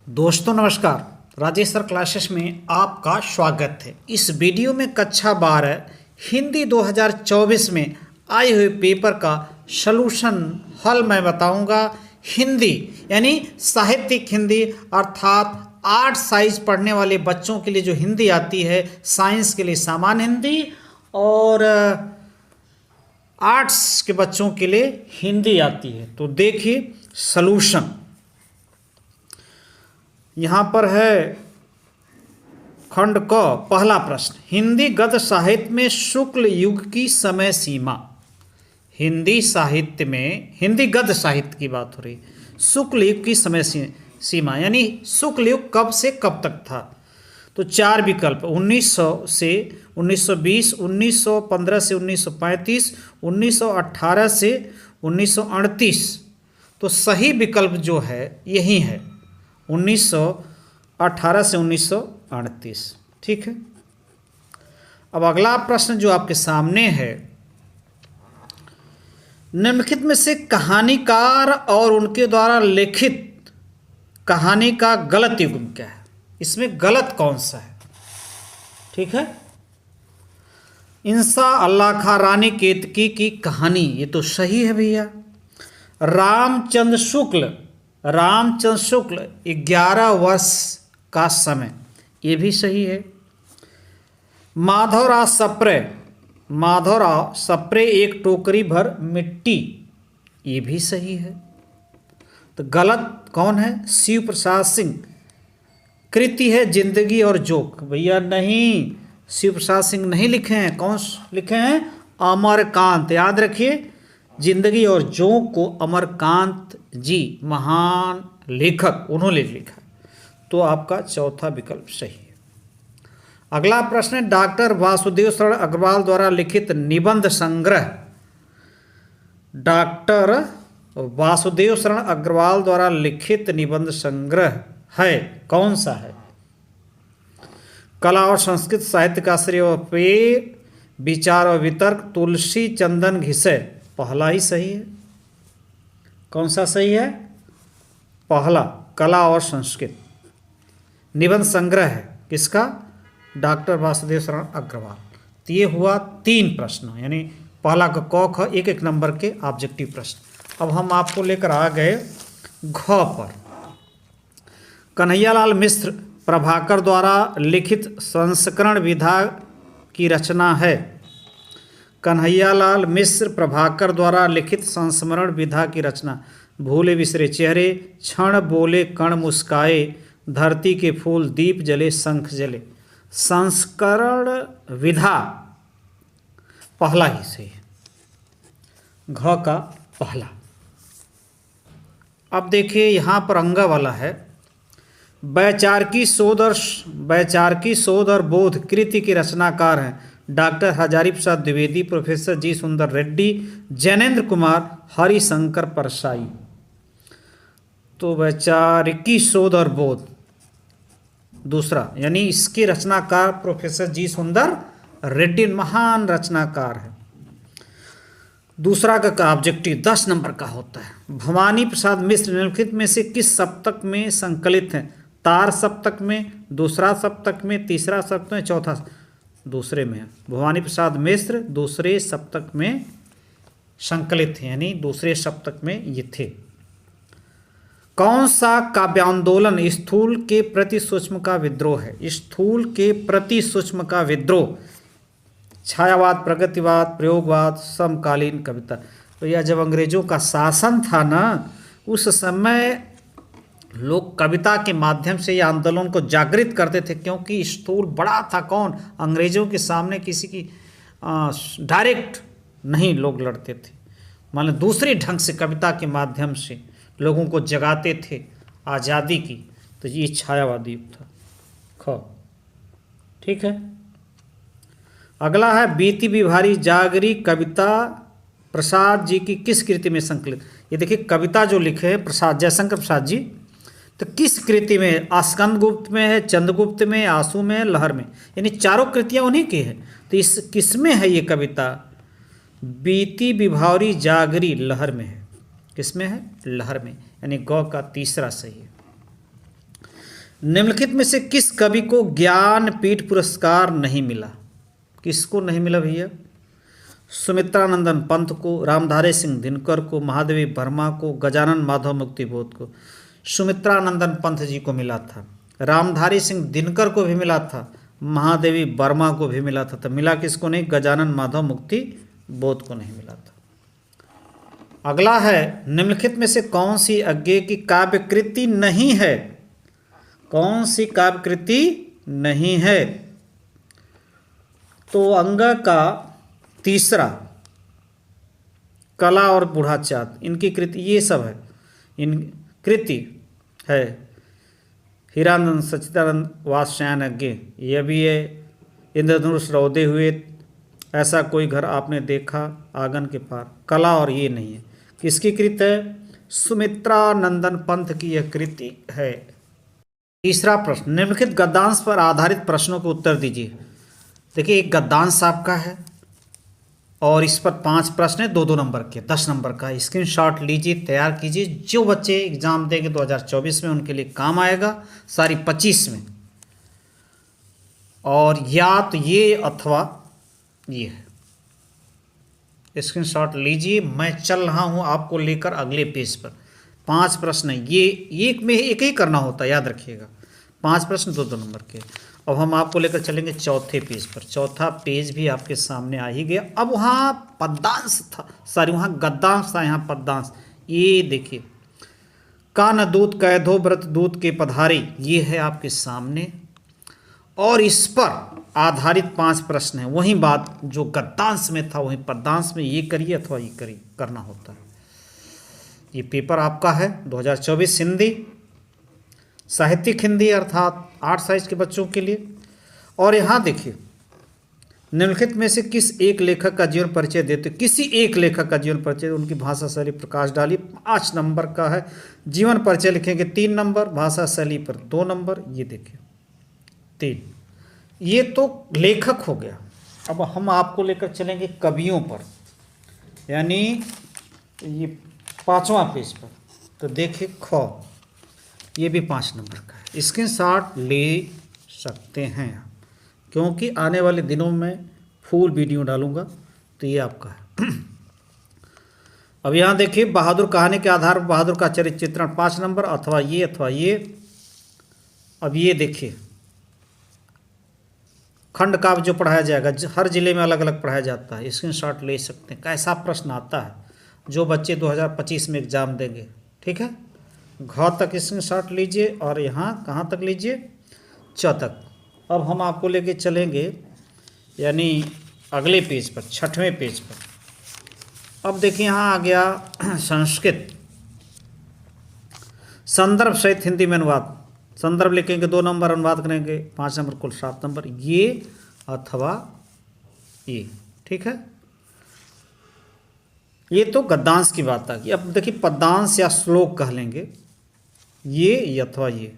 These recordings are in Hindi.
दोस्तों नमस्कार, राजेश सर क्लासेस में आपका स्वागत है। इस वीडियो में कक्षा 12 हिंदी 2024 में आए हुए पेपर का सलूशन हल मैं बताऊंगा। हिंदी यानी साहित्यिक हिंदी अर्थात 8 साइज पढ़ने वाले बच्चों के लिए जो हिंदी आती है, साइंस के लिए सामान्य हिंदी और आर्ट्स के बच्चों के लिए हिंदी आती है। तो देखिए सलूशन यहाँ पर है। खंड क पहला प्रश्न, हिंदी गद्य साहित्य में शुक्ल युग की समय सीमा। हिंदी साहित्य में, हिंदी गद्य साहित्य की बात हो रही, शुक्ल युग की समय सीमा यानी शुक्ल युग कब से कब तक था। तो 4 विकल्प, 1900 से 1920, 1915 से 1935, 1918 से 1938। तो सही विकल्प जो है यही है, 1918 से 1938। ठीक है। अब अगला प्रश्न जो आपके सामने है, निम्नलिखित में से कहानीकार और उनके द्वारा लिखित कहानी का गलत युग्म क्या है? इसमें गलत कौन सा है? ठीक है। इंसा अल्लाह खां रानी केतकी की कहानी, ये तो सही है भैया। रामचंद्र शुक्ल 11 वर्ष का समय, ये भी सही है। माधवराव सप्रे एक टोकरी भर मिट्टी, ये भी सही है। तो गलत कौन है? शिव प्रसाद सिंह। कृति है जिंदगी और जोक, भैया नहीं, शिव प्रसाद सिंह नहीं लिखे हैं। कौन लिखे हैं? अमरकांत। याद रखिए, जिंदगी और जोक को अमरकांत जी, महान लेखक, उन्होंने लिखा। तो आपका चौथा विकल्प सही है। अगला प्रश्न है, डॉक्टर वासुदेव शरण अग्रवाल द्वारा लिखित निबंध संग्रह। डॉक्टर वासुदेव शरण अग्रवाल द्वारा लिखित निबंध संग्रह है, कौन सा है? कला और संस्कृत साहित्य का श्रेय व पेय, विचार और वितर्क, तुलसी चंदन घिसे, पहला ही सही है। कौन सा सही है? पहला, कला और संस्कृत निबंध संग्रह है। किसका? डॉक्टर वासुदेव शरण अग्रवाल। तो ये हुआ 3 प्रश्न, यानी पहला का क ख एक नंबर के ऑब्जेक्टिव प्रश्न। अब हम आपको लेकर आ गए घ पर। कन्हैयालाल मिश्र प्रभाकर द्वारा लिखित संस्करण विधा की रचना है। कन्हैयालाल मिश्र प्रभाकर द्वारा लिखित संस्मरण विधा की रचना। भूले बिसरे चेहरे, क्षण बोले कण मुस्काए, धरती के फूल, दीप जले शंख जले। संस्करण विधा पहला ही सही है, घ का पहला। अब देखिए यहाँ पर अंगा वाला है, वैचारिकी शोध और बोध कृति के रचनाकार हैं डॉक्टर हजारी प्रसाद द्विवेदी, प्रोफेसर जी सुंदर रेड्डी, जैनेन्द्र कुमार, हरिशंकर परसाई। तो वैचारिकी शोध और बोध दूसरा, यानी इसके रचनाकार प्रोफेसर जी सुंदर रेड्डी, महान रचनाकार है। दूसरा का ऑब्जेक्टिव 10 नंबर का होता है। भवानी प्रसाद मिश्र निम्नलिखित में से किस सप्तक में संकलित हैं? तार सप्तक में, दूसरा सप्तक में, तीसरा सप्तक में, चौथा दूसरे में है। भवानी प्रसाद मिश्र दूसरे सप्तक में संकलित थे, यानी दूसरे सप्तक में ये थे। कौन सा काव्यांदोलन स्थूल के प्रति सूक्ष्म का विद्रोह है? स्थूल के प्रति सूक्ष्म का विद्रोह। छायावाद, प्रगतिवाद, प्रयोगवाद, समकालीन कविता। तो यह जब अंग्रेजों का शासन था ना, उस समय लोग कविता के माध्यम से यह आंदोलन को जागृत करते थे, क्योंकि स्थूल बड़ा था। कौन? अंग्रेजों के सामने किसी की डायरेक्ट नहीं लोग लड़ते थे, मान लो दूसरे ढंग से कविता के माध्यम से लोगों को जगाते थे आज़ादी की। तो ये छायावादी युग था। ख ठीक है। अगला है, बीती बिभारी जागरी कविता प्रसाद जी की किस कृति में संकलित? ये देखिए, कविता जो लिखे हैं प्रसाद, जयशंकर प्रसाद जी, तो किस कृति में? स्कंद गुप्त में है, चंद्रगुप्त में, आंसू में, लहर में, यानी चारों कृतियां उन्हीं की है। तो इस किसमें है ये कविता? बीती बिभारी जागरी लहर में है। किसमें है? लहर में, यानी गौ का तीसरा सही है। निम्नलिखित में से किस कवि को ज्ञानपीठ पुरस्कार नहीं मिला? किसको नहीं मिला भैया? सुमित्रानंदन पंत को, रामधारी सिंह दिनकर को, महादेवी वर्मा को, गजानन माधव मुक्तिबोध को। सुमित्रानंदन पंत जी को मिला था, रामधारी सिंह दिनकर को भी मिला था, महादेवी वर्मा को भी मिला था। तो मिला किसको नहीं? गजानन माधव मुक्तिबोध को नहीं मिला था। अगला है, निम्नलिखित में से कौन सी अज्ञेय की काव्यकृति नहीं है? कौन सी काव्यकृति नहीं है? तो अंगा का तीसरा, कला और बूढ़ा चाँद, इनकी कृति ये सब है, इन कृति है। हीरानंद, सच्चिदानंद, वात्स्यायन अज्ञेय, यह भी है। इंद्रधनुष रौदे हुए, ऐसा कोई घर आपने देखा, आंगन के पार, कला और ये नहीं है। किसकी कृति है? सुमित्रानंदन पंत की यह कृति है। तीसरा प्रश्न, निम्नलिखित गद्यांश पर आधारित प्रश्नों के उत्तर दीजिए। देखिए, एक गद्यांश आपका है और इस पर 5 प्रश्न है, 2-2 नंबर के, 10 नंबर का। स्क्रीनशॉट लीजिए, तैयार कीजिए। जो बच्चे एग्जाम देंगे 2024 में उनके लिए काम आएगा, सारी 25 में। और या तो ये अथवा ये है। स्क्रीनशॉट लीजिए, मैं चल रहा हूं आपको लेकर अगले पेज पर। 5 प्रश्न है, ये एक में एक ही करना होता है, याद रखिएगा। 5 प्रश्न 2-2 नंबर के। अब हम आपको लेकर चलेंगे चौथे पेज पर। चौथा पेज भी आपके सामने आ ही गया। अब वहाँ पद्यांश था, सॉरी वहाँ गद्यांश था, यहाँ पद्यांश। ये देखिए, कान दूत कैधो व्रत दूत के पधारी, ये है आपके सामने। और इस पर आधारित 5 प्रश्न हैं। वही बात जो गद्यांश में था वही पद्यांश में, ये करिए अथवा ये करिए, करना होता है। ये पेपर आपका है 2024 हिंदी, साहित्यिक हिंदी अर्थात 8 साइज के बच्चों के लिए। और यहाँ देखिए, निम्नलिखित में से किस एक लेखक का जीवन परिचय देते? किसी एक लेखक का जीवन परिचय, उनकी भाषा शैली प्रकाश डालिए। 5 नंबर का है। जीवन परिचय लिखेंगे 3 नंबर, भाषा शैली पर 2 नंबर। ये देखिए 3, ये तो लेखक हो गया। अब हम आपको लेकर चलेंगे कवियों पर, यानी ये 5वां पेज पर। तो देखिए ख, ये भी 5 नंबर का है। स्क्रीनशॉट ले सकते हैं क्योंकि आने वाले दिनों में फुल वीडियो डालूंगा, तो ये आपका है। अब यहाँ देखिए, बहादुर कहानी के आधार पर बहादुर का चरित्र चित्रण 5 नंबर, अथवा ये अथवा ये। अब ये देखिए, खंड काव्य जो पढ़ाया जाएगा, हर जिले में अलग अलग पढ़ाया जाता है। स्क्रीनशॉट ले सकते हैं। कैसा प्रश्न आता है जो बच्चे 2025 में एग्जाम देंगे, ठीक है। घ तक स्क्रीनशॉट लीजिए और यहाँ कहाँ तक लीजिए? च तक। अब हम आपको लेके चलेंगे यानी अगले पेज पर, 6वें पेज पर। अब देखिए यहाँ आ गया संस्कृत, संदर्भ सहित हिंदी में अनुवाद। संदर्भ लिखेंगे 2 नंबर, अनुवाद करेंगे 5 नंबर, कुल 7 नंबर। ये अथवा ये, ठीक है। ये तो गद्यांश की बात आ गई। अब देखिए पद्यांश या श्लोक कह लेंगे, ये अथवा ये,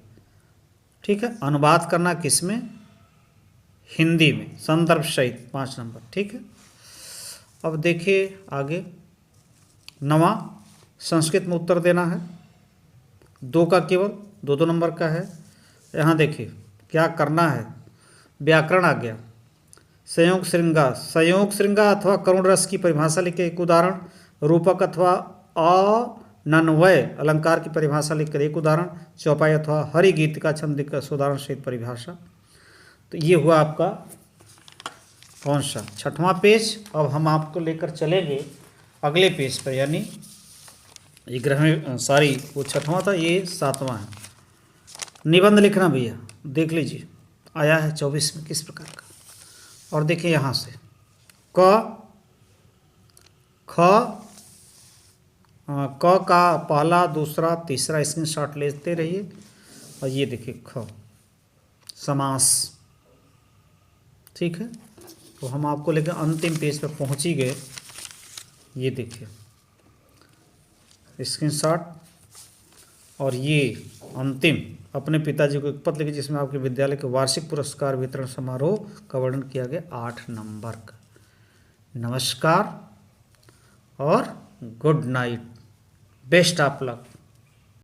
ठीक है। अनुवाद करना किसमें? हिंदी में, संदर्भ सहित 5 नंबर, ठीक है। अब देखिए आगे 9वां, संस्कृत में उत्तर देना है। 2 का केवल 2-2 नंबर का है। यहाँ देखिए क्या करना है, व्याकरण आ गया। संयोग श्रृंगार, संयोग श्रृंगार अथवा करुण रस की परिभाषा लिखे, एक उदाहरण। रूपक अथवा अनन्वय अलंकार की परिभाषा लिखकर एक उदाहरण। चौपाई अथवा हरि गीत का छंद लिखकर उदाहरण सहित परिभाषा। तो ये हुआ आपका कौन सा? 6वां पेज। अब हम आपको लेकर चलेंगे अगले पेज पर, यानी 11वें, सॉरी वो 6वां था, ये 7वां है। निबंध लिखना भैया, देख लीजिए आया है 24 में किस प्रकार का। और देखिए यहाँ से क ख क का पहला, दूसरा, तीसरा स्क्रीनशॉट लेते रहिए। और ये देखिए ख, समास, ठीक है। तो हम आपको लेकर अंतिम पेज पर पहुँच ही गए। ये देखिए स्क्रीनशॉट। और ये अंतिम, अपने पिताजी को एक पत्र लिखिए जिसमें आपके विद्यालय के वार्षिक पुरस्कार वितरण समारोह का वर्णन किया गया 8 नंबर का। नमस्कार और good night, best of luck.